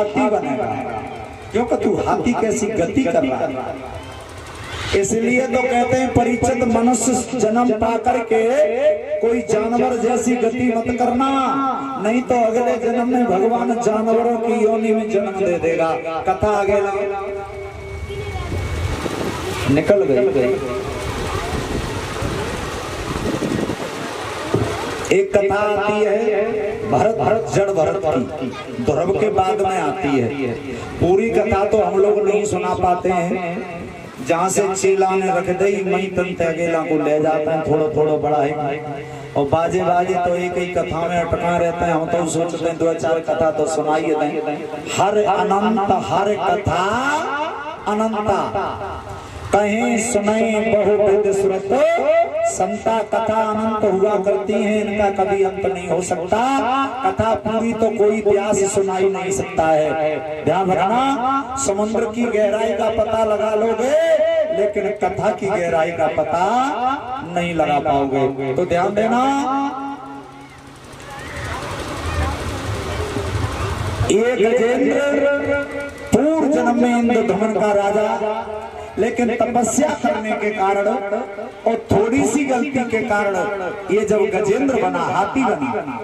हाथी बनेगा, क्योंकि तू हाथी कैसी गति कर रहा है। इसलिए तो कहते हैं परीक्षित मनुष्य जन्म पा करके कोई जानवर जैसी गति मत करना, नहीं तो अगले जन्म में भगवान जानवरों की योनि में जन्म दे देगा। कथा आगे निकल गई। एक कथा आती है भरत जड़ भरत की, ध्रुव के बाद में आती है। पूरी कथा तो हम लोग नहीं सुना पाते हैं, जहाँ से चेला ने रख दी मई तंत अकेला को ले जाता है, थोड़ा थोड़ा बड़ा है और बाजे बाजे तो एक ही कथा में अटका रहते हैं। हम तो सोचते हैं 2-4 कथा तो सुनाइए दें। हर अनंत हर कथा अनंता कहीं सुनाई बहु सुरत, संता कथा अनंत हुआ करती है, इनका कभी अंत नहीं हो सकता। कथा पूरी तो कोई व्यास सुनाई नहीं सकता है। ध्यान रखना, समुद्र की गहराई का पता लगा लोगे लेकिन कथा की गहराई का पता नहीं लगा पाओगे। तो ध्यान देना, ये गजेंद्र पूर्व जन्म में इंद्रधमन का राजा, लेकिन तपस्या करने के कारण और थोड़ी सी गलती के कारण ये जब गजेंद्र बना, हाथी बना,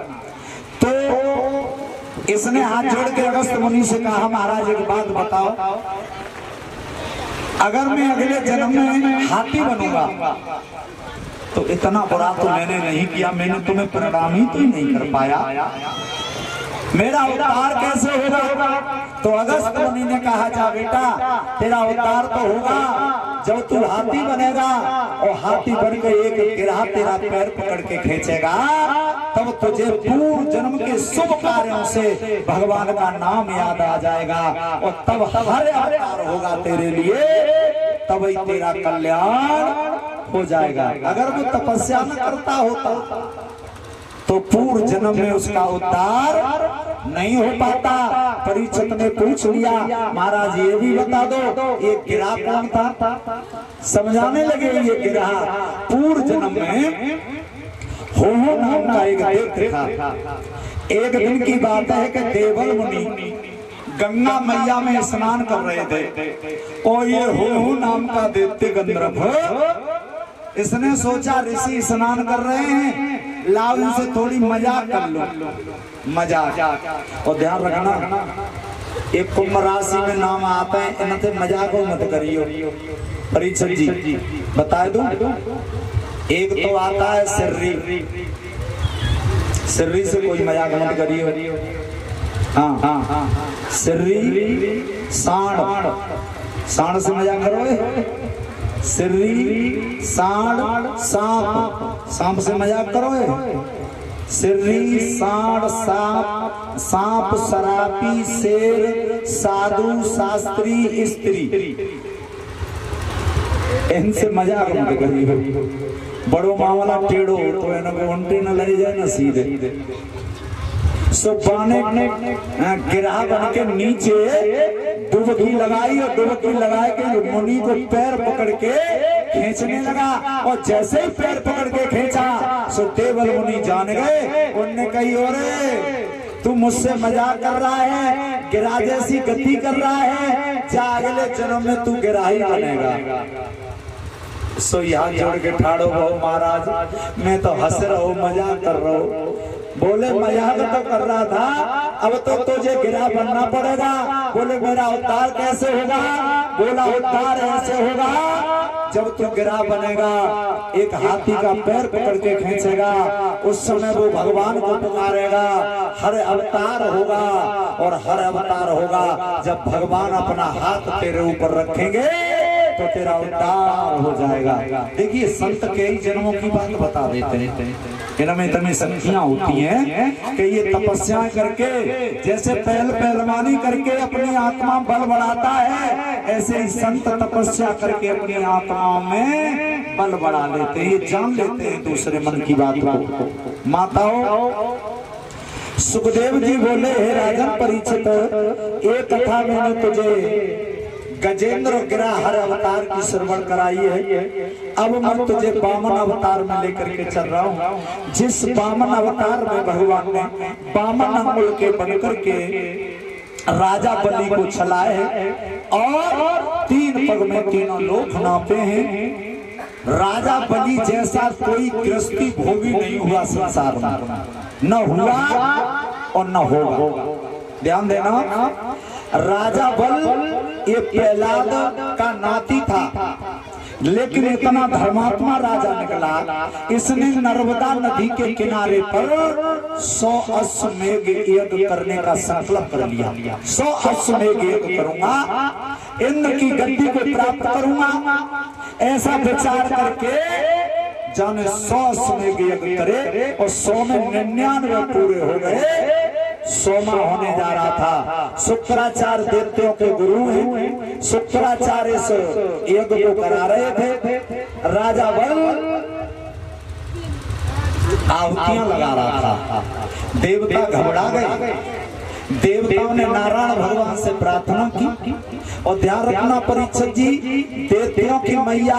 तो इसने हाथ जोड़ के अगस्त मुनि से कहा महाराज एक बात बताओ, अगर मैं अगले जन्म में हाथी बनूंगा तो इतना बुरा तो मैंने नहीं किया, मैंने तुम्हें प्रणाम ही तो नहीं कर पाया, मेरा अवतार कैसे होगा? तो अगस्त मुनि ने कहा जा बेटा तेरा अवतार तो होगा जब तू हाथी बनेगा और हाथी बन के एक गिरहा तेरा पैर पकड़ के खींचेगा, तब तुझे पूर्व जन्म के शुभ कार्यों से भगवान का नाम याद आ जाएगा और तब हर अवतार होगा तेरे लिए, तब ही तेरा कल्याण हो जाएगा। अगर वो तपस्या न करता होता तो पूर्व जन्म में उसका उद्धार नहीं हो पाता। परीक्षित ने पूछ लिया महाराज ये भी बता दो ये गिरहा कौन था? समझाने लगे ये गिरहा पूर्व जन्म में हो नाम का एक दैत्य था। एक दिन की बात है कि देवल मुनि गंगा मैया में स्नान कर रहे थे और ये हो नाम का दैत्य गंधर्व, इसने सोचा ऋषि स्नान कर रहे हैं, लाओ इनसे थोड़ी मजाक कर लो। मजाक, और ध्यान रखना एक कुंभ राशि में नाम आता है, इनसे मजाक मत करियो। परीक्षित जी बता दो, एक तो आता है सिर्री, सिर्री से कोई मजाक मत करियो। हाँ, सिर्री सांड, सांड से मजाक करो। सिर्री सांड सांप, सांप से मजाक करो। सिर्री सांड सांप, सांप शराबी शेर साधु शास्त्री स्त्री, इनसे मजाक मत करिए। बड़ो मामला टेढ़ो तो इनको उल्टी न ले जाए न सीधे। सो बाने गिरहा बन के नीचे डुबकी लगाई और डुबकी लगा के मुनि को पैर पकड़ के खींचने लगा और जैसे ही पैर पकड़ के खींचा सो देवल मुनि जान गए। उनने कही अरे तू मुझसे मजाक कर रहा है, गिरहा जैसी गति कर रहा है, जा अगले जन्म में तू गिरहा ही बनेगा। सो यहाँ जोड़ के ठाड़ो हो महाराज, मैं तो हंस रहा हूँ मजाक कर रहा हूँ। बोले मजाक तो कर रहा था, अब तो तुझे गिरहा बनना पड़ेगा। बोले मेरा उद्धार कैसे होगा? बोला उद्धार ऐसे होगा जब तू गिरहा बनेगा, एक हाथी का पैर पकड़ के खींचेगा, उस समय वो भगवान को पुकारेगा। हर अवतार होगा और हर अवतार होगा जब भगवान अपना हाथ तेरे ऊपर रखेंगे तो तेरा उद्धार हो जाएगा। देखिए संत कई जन्मों की बात बता देते हैं, इनमें इतनी शक्तियां होती हैं कि ये तपस्या करके जैसे पहलवानी करके अपनी आत्मा बल बढ़ाता है, ऐसे ही संत तपस्या करके अपनी आत्मा में बल बढ़ा लेते हैं, ये जान लेते हैं दूसरे मन की बात को। माताओं सुखदेव जी बोले हे राजन परीक्षित, एक कथा मैंने तुझे गजेंद्र गिरा हर अवतार की श्रवण कराई है, अब मैं तुझे वामन अवतार में लेकर के चल रहा हूँ। जिस वामन अवतार में भगवान ने वामन अंगुल के बनकर के राजा बलि को चलाए और 3 पग में तीनों लोग नापे हैं। राजा बलि जैसा कोई गृहस्थी भोगी नहीं हुआ संसार में, न हुआ और न होगा। ध्यान देना, राजा बल ये प्रहलाद का नाती था, लेकिन इतना धर्मात्मा राजा निकला, इसने नर्मदा नदी के किनारे पर 100 अश्वमेध यज्ञ करने का संकल्प कर लिया। 100 अश्वमेध यज्ञ करूंगा, इंद्र की गद्दी को प्राप्त करूंगा, ऐसा विचार करके जाने 100 अश्वमेध यज्ञ करे और 100 में 99 पूरे हो गए। 100वां होने जा रहा था। शुक्राचार्य देवताओं के गुरु हैं, शुक्राचार्य इस यज्ञ को करा रहे थे। राजा बल आहुतियां लगा रहा था, देवता घबरा गए। देवताओं ने नारायण भगवान से प्रार्थना की। और ध्यान रखना परीक्षित जी, देवताओं की मैया